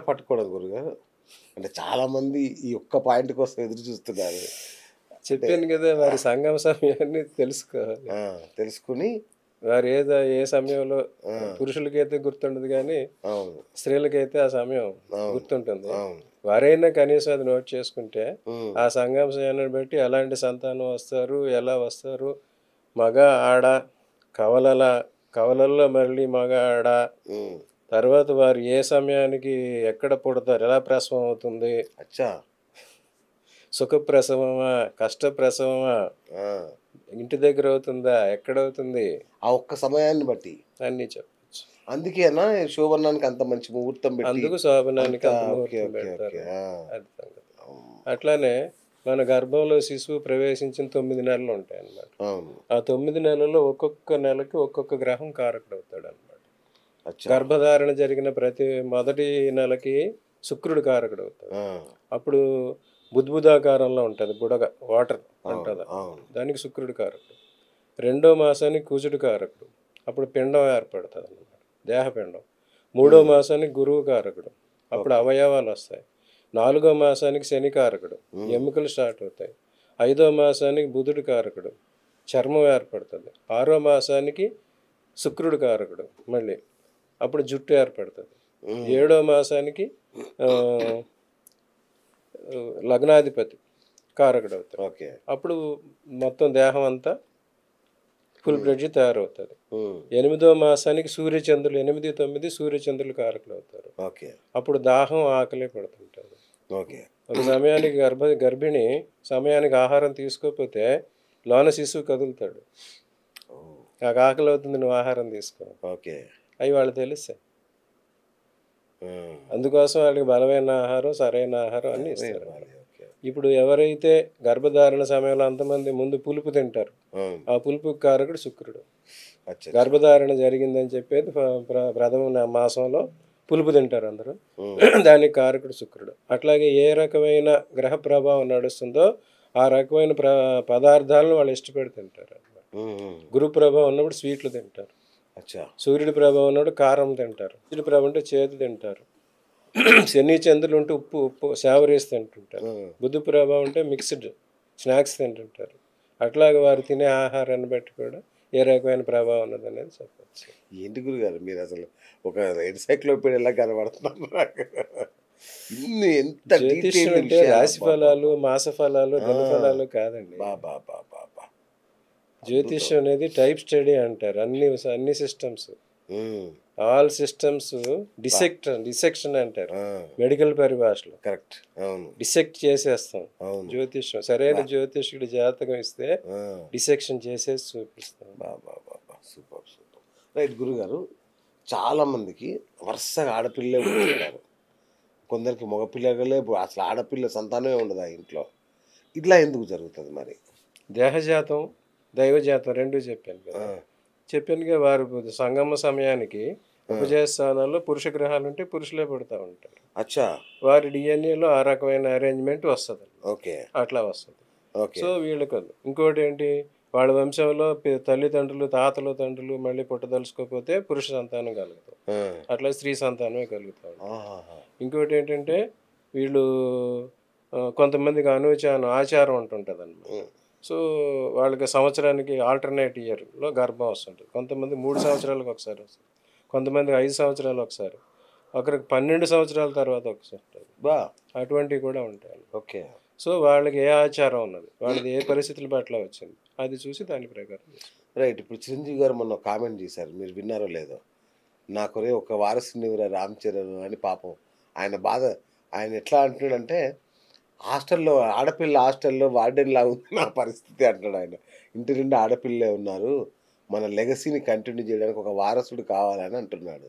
పట్టుకోవడం గురుగారు? అంటే చాలామంది ఈ ఒక్క పాయింట్ కోసం ఎదురు చూస్తున్నారు. అంటే చెప్పాను కదా, వారి సంగమ సమయాన్ని తెలుసుకోవాలి. తెలుసుకొని వారు ఏ సమయంలో ఆ! పురుషులకైతే గుర్తుండదు కానీ అవును. స్త్రీలకైతే ఆ సమయం అవును. గుర్తుంటుంది. అవును. వారైనా కనీసం అది నోట్ చేసుకుంటే హ్మ్. ఆ సంగమ సమయాన్ని బట్టి ఎలాంటి సంతానం వస్తారు, ఎలా వస్తారు, మగ ఆడ, కవలల కవలల్లో మళ్ళీ మగ ఆడ, హ్మ్. తర్వాత వారు ఏ సమయానికి ఎక్కడ పుడతారు, ఎలా ప్రసవం అవుతుంది, అచ్చా! సుఖప్రసవమా, కష్టప్రసవమా, ఆ! ఇంటి దగ్గర అవుతుందా, ఎక్కడవుతుంది, ఆ ఒక్క సమయాన్ని బట్టి. అన్నీ చెప్పచ్చు. అందుకేనా శోభనానికి అంత మంచి ముహూర్తం పెట్టి అందుకు శోభనానికి అంత అంత ఓకే. ముహూర్తం ఓకే. ఓకే. పెడతారు. ఆ! అది సంగతి. హ్మ్. అట్లానే మన గర్భంలో శిశువు ప్రవేశించిన 9 నెలలు ఉంటాయన్నమాట. అవును. ఆ 9 నెలల్లో ఒక్కొక్క నెలకి ఒక్కొక్క గ్రహం కారకుడవుతాడన్నమాట. అచ్చా! గర్భధారణ జరిగిన ప్రతి మొదటి నెలకి శుక్రుడు కారకుడవుతాడు. ఆ! అప్పుడు బుద్బుదాకారంలో ఉంటుంది బుడగ, వాటర్ అవును. అంటారు. అవును. దానికి శుక్రుడు కారకుడు. రెండో మాసానికి కుజుడు కారకుడు. అప్పుడు పిండం ఏర్పడుతుంది అన్నమాట, దేహపిండం. మూడో హ్మ్. మాసానికి గురువు కారకుడు. అప్పుడు ఓకే. అవయవాలు వస్తాయి. నాలుగో మాసానికి శని కారకుడు, హ్మ్. ఎముకలు స్టార్ట్ అవుతాయి. ఐదో మాసానికి బుధుడు కారకుడు, చర్మం ఏర్పడుతుంది. ఆరో మాసానికి శుక్రుడు కారకుడు మళ్ళీ, అప్పుడు జుట్టు ఏర్పడుతుంది. హ్మ్. ఏడో మాసానికి ఆ, లగ్నాధిపతి కారకుడు అవుతాడు. ఓకే. అప్పుడు మొత్తం దేహం అంతా ఫుల్ బ్లెడ్జ్ తయారవుతుంది. హ్మ్. ఎనిమిదో మాసానికి సూర్యచంద్రులు, 8, 9 సూర్యచంద్రులు కారకులు అవుతారు. ఓకే. అప్పుడు దాహం, ఆకలి పడుతుంటుంది. ఓకే. ఒక సమయానికి గర్భిణి సమయానికి ఆహారం తీసుకోకపోతే లోన శిశువు కదులుతాడు. ఓహ్! నాకు ఆకలి అవుతుంది, నువ్వు ఆహారం తీసుకో, ఓకే. అవి వాళ్ళు తెలుస్తాయి. హ్మ్. అందుకోసం వాళ్ళకి బలమైన ఆహారం, సరైన ఆహారం అన్నీ అవే ఇస్తారు. ఇవ్వాలి. ఓకే. ఇప్పుడు ఎవరైతే గర్భధారణ సమయంలో అంతమంది ముందు పులుపు తింటారు, అవును. ఆ పులుపు కారకుడు శుక్రుడు. అచ్చచ్చ! గర్భధారణ జరిగిందని చెప్పేది ప్రథమ మాసంలో పులుపు తింటారు అందరూ. హ్మ్. దానికి కారకుడు శుక్రుడు. అట్లాగే ఏ రకమైన గ్రహ ప్రభావం నడుస్తుందో ఆ రకమైన పదార్థాలను వాళ్ళు ఇష్టపడి తింటారు. హ్మ్. హ్మ్. గురు ప్రభావం ఉన్నప్పుడు స్వీట్లు తింటారు. అచ్చా! సూర్యుడి ప్రభావం ఉన్నప్పుడు కారం తింటారు. సూర్యుడి ప్రభావం ఉంటే చేదు తింటారు. శని చంద్రులు ఉంటే ఉప్పు శావరీస్ తింటుంటారు. హ్మ్. బుధ ప్రభావం ఉంటే మిక్స్డ్ స్నాక్స్ తింటుంటారు. అట్లాగే వారు తినే ఆహారాన్ని బట్టి కూడా ఏ రకమైన ప్రభావం ఉన్నదనేది చెప్పచ్చు. ఏంటి గురుగారు మీరసలు ఒక ఎన్‌సైక్లోపీడియాలా కనబడుతున్నారు నాకు. ఎంత జ్యోతిష్యం డీటెయిల్డ్ అంటే విషయాలు రాశి ఫలాలు, అబ్బబ్బబ్బా! మాస ఫలాలు, ఆ! దినఫలాలు కాదండి. అబ్బబ్బబ్బబ్బా! అద్భుతం. జ్యోతిష్యం అనేది టైప్ స్టడీ అంటారు. అన్ని సిస్టమ్స్, హ్మ్. ఆల్ సిస్టమ్స్ అబ్బా! డిసెక్షన్ అంటారు ఆ! మెడికల్ పరిభాషలో. కరెక్ట్. అవును. డిసెక్ట్ చేసేస్తాం. అవును. జ్యోతిష్యం సరైన అబ్బా! జ్యోతిష్యుడి జాతకం ఇస్తే ఆ! డిసెక్షన్ చేసేసి చూపిస్తాం. అబ్బబ్బబ్బబ్బా! సూపర్. సూపర్. రైట్ గురుగారు. చాలామందికి వరుసగా ఆడపిల్లలే పుడుతుంటారు. కొందరికి మగపిల్లలే అసలు ఆడపిల్ల సంతానమే ఉండదు ఆ ఇంట్లో. ఇట్లా ఎందుకు జరుగుతది మరి? దేహజాతం, దైవజాతం రెండు చెప్పాను ఆ! కదా. చెప్పానుగా, వారు సంగమ సమయానికి ఆ! ఉపజయ స్థానాల్లో పురుష గ్రహాలు ఉంటే పురుషులే పుడతా ఉంటారు. అచ్చా! వారి డిఎన్ఏలో ఆ రకమైన అరేంజ్మెంట్ వస్తుంది, ఓకే. అట్లా వస్తుంది. ఓకే. సో వీళ్ళకి ఇంకోటి ఏంటి, వాళ్ళ వంశంలో తల్లిదండ్రులు, తాతలు, తండ్రులు మళ్ళీ పుట్టదలుచుకోకపోతే పురుష సంతానం కలుగుతాం, ఆ! అట్లా స్త్రీ సంతానమే కలుగుతూ ఉంటుంది. ఆహాహా! ఇంకోటి ఏంటంటే వీళ్ళు కొంతమందికి ఆచారం ఉంటుంటుంది అనమాట. హ్మ్. సో వాళ్ళకి సంవత్సరానికి ఆల్టర్నేట్ ఇయర్లో గర్భం వస్తుంటుంది. కొంతమంది 3 సంవత్సరాలకు ఒకసారి వస్తుంది, కొంతమంది 5 సంవత్సరాలు ఒకసారి, ఒకరికి 12 సంవత్సరాల తర్వాత ఒకసారి ఉంటుంది. బా! అటువంటివి కూడా ఉంటాయి. ఓకే. సో వాళ్ళకి ఏ ఆచారం ఉన్నది, వాళ్ళది ఏ పరిస్థితుల పట్ల వచ్చింది, అది చూసి దాని ప్రకారం చేసుకుంటారు. రైట్. ఇప్పుడు చిరంజీవి గారు మొన్న కామెంట్ చేశారు. మీరు విన్నారో లేదో? నాకొరే ఒక వారసునివిరా రామ్ చరణ్ అని పాపం ఆయన బాధ ఆయన ఎట్లా అంటున్నాడంటే, హాస్టల్‌లో వార్డెన్‌లాగా ఉంది నా పరిస్థితి అంటాడు ఆయన. ఇంటి నిండా ఆడపిల్లలే ఉన్నారు. మన లెగసీని కంటిన్యూ చేయడానికి ఒక వారసుడు కావాలని అంటున్నాడు.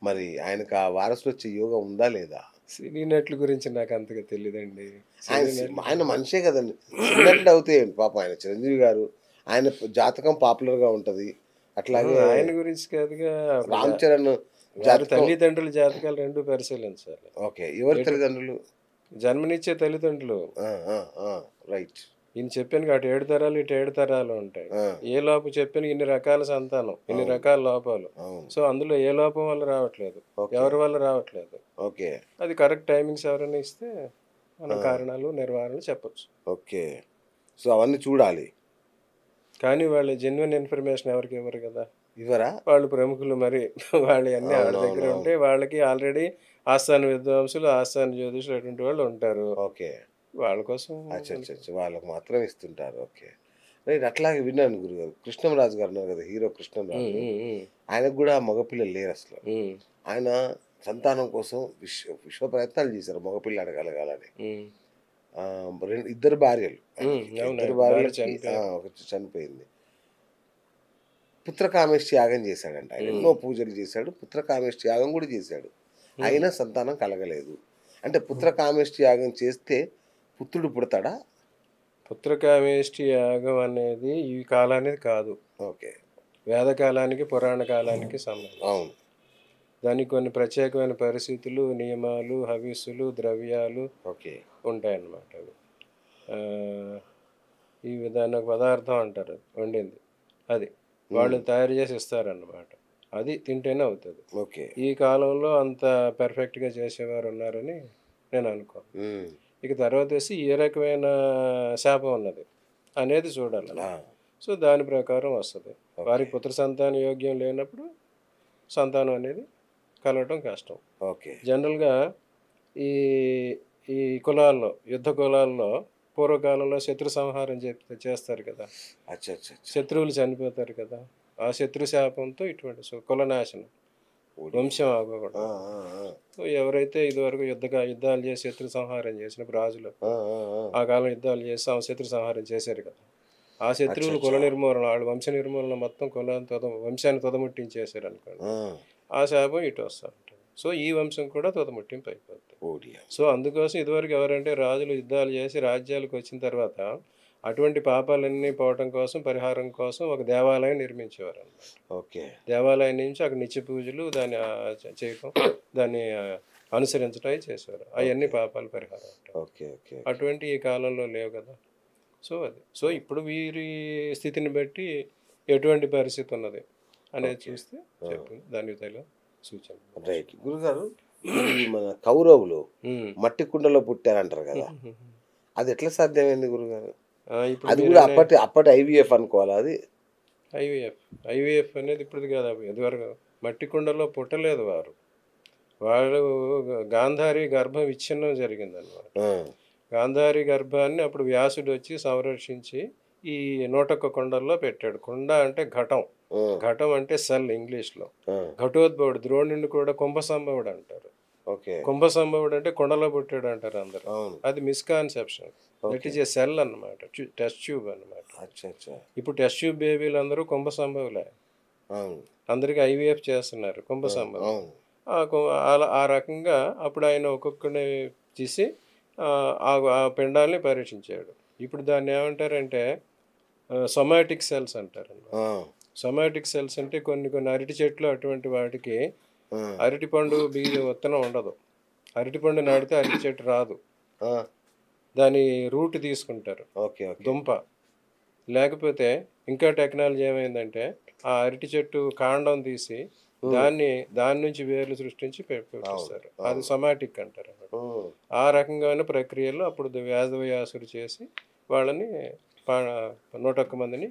మరి ఆయనకు ఆ వారసుడొచ్చే యోగం ఉందా లేదా? సినీ నటుల గురించి నాకు అంతగా తెలియదండి. సినీ నటుల ఆయన గురించి మనిషే కదండీ. సినీ నటుడు అవుతాయండి పాపం ఆయన 'చిరంజీవి' గారు. ఆయన జాతకం పాపులర్‌గా ఉంటది. అట్లాగే ఆయన గురించి కాదుగా, ఒక 'రామ్ చరణ్' వారి జాతకం తల్లిదండ్రుల జాతకాలు రెండు పరిశీలించాలి. ఓకే. ఎవరి ఎటు తల్లిదండ్రులు? జన్మనిచ్చే తల్లిదండ్రులు ఆ! ఆ! ఆ! రైట్. ఈయన చెప్పాను అటు 7 తరాలు ఇటు 7 తరాలు ఉంటాయి. ఆ, ఏ లోపం చెప్పాను ఇన్ని రకాల సంతానం, ఇన్ని అవును రకాల లోపాలు. అవును. సో అందులో ఏ లోపం వల్ల రావట్లేదు, ఓకే ఎవరి వల్ల రావట్లేదు. ఓకే అది కరెక్ట్ టైమింగ్స్ ఎవరైనా ఇస్తే మనం ఆ, కారణాలు నిర్వహణలు చెప్పొచ్చు. ఓకే. సో అవన్నీ చూడాలి. కానీ వాళ్ళు జెన్యున్ ఇన్ఫర్మేషన్ ఎవరికి ఇవ్వరు కదా. ఇవరా? వాళ్ళు ప్రముఖులు మరి వాళ్ళు అన్నీ వాళ్ళ దగ్గర అవునవునవును. ఉంటే వాళ్ళకి ఆల్రెడీ ఆస్థాన విద్వాంసులు, ఆస్థాన జ్యోతిషులు అటువంటి వాళ్ళు ఉంటారు. ఓకే. వాళ్ళ కోసం అచ్చా అచ్చా అచ్చా, వాళ్ళకి మాత్రం ఇస్తుంటారు. Okay right. అట్లాగే విన్నాను గురుగారు, కృష్ణంరాజు గారు ఉన్నారు కదా, హీరో ఉమ్, కృష్ణంరాజు. ఉమ్, ఉమ్, ఆయనకు కూడా మగపిల్లలు లేరు అసలు. ఉమ్, ఆయన సంతానం కోసం విశ్వ ప్రయత్నాలు చేశారు మగపిల్లాడు కలగాలని. ఉమ్, ఆ, ఇద్దరు భార్యలు ఆయనకి. అవును. ఇద్దరు భార్య భార్యలకి చనిపోయారు. ఒకటి చనిపోయింది. పుత్రకామేష్టి యాగం చేశాడంట ఆయన. ఎన్నో పూజలు చేశాడు, పుత్రకామేష్టి యాగం కూడా చేశాడు. అయినా సంతానం కలగలేదు. అంటే పుత్రకామేష్టి యాగం చేస్తే పుత్రుడు పుడతాడా? పుత్రకామేష్టి యాగం అనేది ఈ కాలానికి కాదు, ఓకే. వేదకాలానికి పురాణ కాలానికి సంబంధం. అవును. దానికి కొన్ని ప్రత్యేకమైన పరిస్థితులు, నియమాలు, హవిస్సులు, ద్రవ్యాలు ఓకే ఉంటాయన్నమాట. అవి ఈ దాన్ని ఒక పదార్థం అంటారు వండింది, అది వాళ్ళు తయారు చేసి ఇస్తారన్నమాట. అది తింటేనే అవుతుంది. ఓకే. ఈ కాలంలో అంత పర్ఫెక్ట్గా చేసేవారు ఉన్నారని నేను అనుకోను. ఉమ్. ఇక తర్వాత వచ్చి ఏ రకమైన శాపం ఉన్నది అనేది చూడాలి. ఆ, సో దాని ప్రకారం వస్తుంది. ఓకే. వారికి పుత్ర సంతాన యోగ్యం లేనప్పుడు సంతానం అనేది కలగటం కష్టం. ఓకే. జనరల్గా ఈ ఈ కులాల్లో, యుద్ధ కులాల్లో పూర్వకాలంలో శత్రు సంహారం చేస్తారు కదా, అచ్చా అచ్చా అచ్చా. శత్రువులు చనిపోతారు కదా, ఆ శత్రు శాపంతో ఇటువంటి కులనాశనం, వంశం ఆగకూడదు. ఆ, ఆ, ఆ. సో ఎవరైతే ఇదివరకు యుద్ధాలు చేసి శత్రు సంహారం చేసినప్పుడు రాజులు ఆ, ఆ, ఆ. ఆ కాలం యుద్ధాలు చేసి శత్రు సంహారం చేశారు కదా, ఆ శత్రువులు అచ్చా, కుల అచ్చా. నిర్మూలన, వాళ్ళు వంశ నిర్మూలన మొత్తం వంశాన్ని తుదముట్టించేశారు అనుకోండి, ఆ, ఆ శాపం ఇటు వస్తూ ఉంటుంది. సో ఈ వంశం కూడా తుదముట్టింపు అయిపోతుంది. ఓడియా. సో అందుకోసం ఇదివరకు ఎవరంటే రాజులు యుద్ధాలు చేసి రాజ్యాలకు వచ్చిన తర్వాత అటువంటి పాపాలన్నీ పోవటం కోసం, పరిహారం కోసం ఒక దేవాలయం నిర్మించేవారు అన్నమాట. ఓకే. దేవాలయం నుంచి అక్కడ నిత్య పూజలు దాన్ని చేయటం, దాన్ని అనుసరించడం చేసేవారు. అవన్నీ పాపాలు పరిహారం అంటారు. Okay okay. అటువంటి ఈ కాలంలో లేవు కదా. సో అది, సో ఇప్పుడు వీరి స్థితిని బట్టి ఎటువంటి పరిస్థితి ఉన్నది అనేది చూస్తే చెప్పింది దాని తల సూచన. రైట్ గురుగారు, ఈ మన కౌరవులు మట్టి కుండలో పుట్టారంటారు కదా, అది ఎట్లా సాధ్యమైంది గురుగారు? ఇప్పుడు అది కూడా అప్పటి ఐవీఎఫ్ అనుకోవాలి అది. ఐవీఎఫ్ అనేది ఇప్పుడు కాదు, ఇదివరకు మట్టి కుండలో పుట్టలేదు వారు. వాళ్ళు గాంధారి గర్భం విచ్ఛిన్నం జరిగిందన్నమాట. గాంధారి గర్భాన్ని అప్పుడు వ్యాసుడు వచ్చి సంరక్షించి ఈ 101 కుండల్లో పెట్టాడు. కుండ అంటే ఘటం, ఘటం అంటే సెల్ ఇంగ్లీష్లో. ఘటోద్భవుడు, ద్రోణుడిని కూడా కుంభసంభవుడు అంటారు. ఓకే. కుంభసంభవుడు అంటే కుండలో పుట్టాడు అంటారు అందరు. అది misconception. That is a cell అన్నమాట, టెస్ట్ ట్యూబ్ అన్నమాట. ఇప్పుడు టెస్ట్ ట్యూబ్ బేబీలు అందరూ కుంభసంభవులే, అందరికి ఐవీఎఫ్ చేస్తున్నారు కుంభసంభవం. ఆ రకంగా అప్పుడు ఆయన ఒక్కొక్కడిని తీసి ఆ పిండాలని పరీక్షించాడు. ఇప్పుడు దాన్ని ఏమంటారంటే సొమాటిక్ సెల్స్ అంటారు. సొమాటిక్ సెల్స్ అంటే కొన్ని అరటి చెట్లు అటువంటి వాటికి అరటిపండు విత్తనం ఉండదు. అరటిపండు నాటితే అరటి చెట్టు రాదు, దాని రూట్ తీసుకుంటారు, దుంప. లేకపోతే ఇంకా టెక్నాలజీ ఏమైందంటే ఆ అరటి చెట్టు కాండం తీసి దాని నుంచి వేర్లు సృష్టించి పెట్టిస్తారు. అది సొమాటిక్ అంటారు. ఆ రకంగానే ప్రక్రియలో అప్పుడు వేదవ్యాసుడు చేసి వాళ్ళని 101 మందిని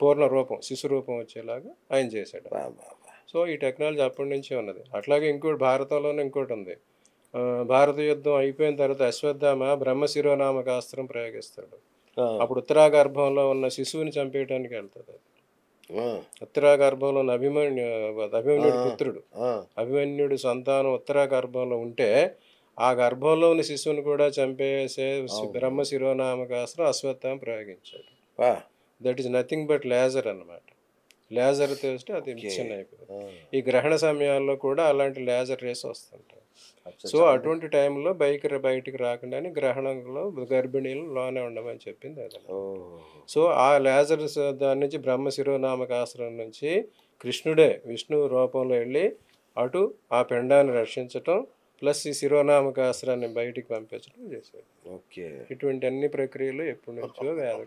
పూర్ణ రూపం, శిశు రూపం వచ్చేలాగా ఆయన చేశాడు. సో ఈ టెక్నాలజీ అప్పటి నుంచే ఉన్నది. అట్లాగే ఇంకోటి భారతంలోనే ఇంకోటి ఉంది. భారత యుద్ధం అయిపోయిన తర్వాత అశ్వత్థామ బ్రహ్మశిరోనామక అస్త్రం ప్రయోగిస్తాడు. అప్పుడు ఉత్తరాగర్భంలో ఉన్న శిశువుని చంపేయడానికి వెళ్తుంది. ఉత్తరాగర్భంలో ఉన్న అభిమన్యుడు పుత్రుడు, అభిమన్యుడు సంతానం ఉత్తరాగర్భంలో ఉంటే ఆ గర్భంలో ఉన్న శిశువుని కూడా చంపేసే బ్రహ్మ శిరోనామకాస్త్రం అశ్వత్థామ ప్రయోగించాడు. That is nothing but laser అన్నమాట. లేజర్ తెలిస్తే అది మిషన్ అయిపోతుంది. ఈ గ్రహణ సమయాల్లో కూడా అలాంటి లేజర్ రేస్ వస్తుంటాయి. సో అటువంటి టైంలో బయటికి రాకుండానే గ్రహణంలో గర్భిణీలు లోనే ఉండమని చెప్పింది అది. సో ఆ లేజర్ దాని నుంచి బ్రహ్మ శిరోనామకాస్త్రం నుంచి కృష్ణుడే విష్ణు రూపంలో వెళ్ళి అటు ఆ పిండాన్ని రక్షించటం, ప్లస్ ఈ శిరోనామకాస్త్రాన్ని బయటికి పంపించడం చేసేది. ఓకే. ఇటువంటి అన్ని ప్రక్రియలు ఎప్పటి నుంచో వ్యాధి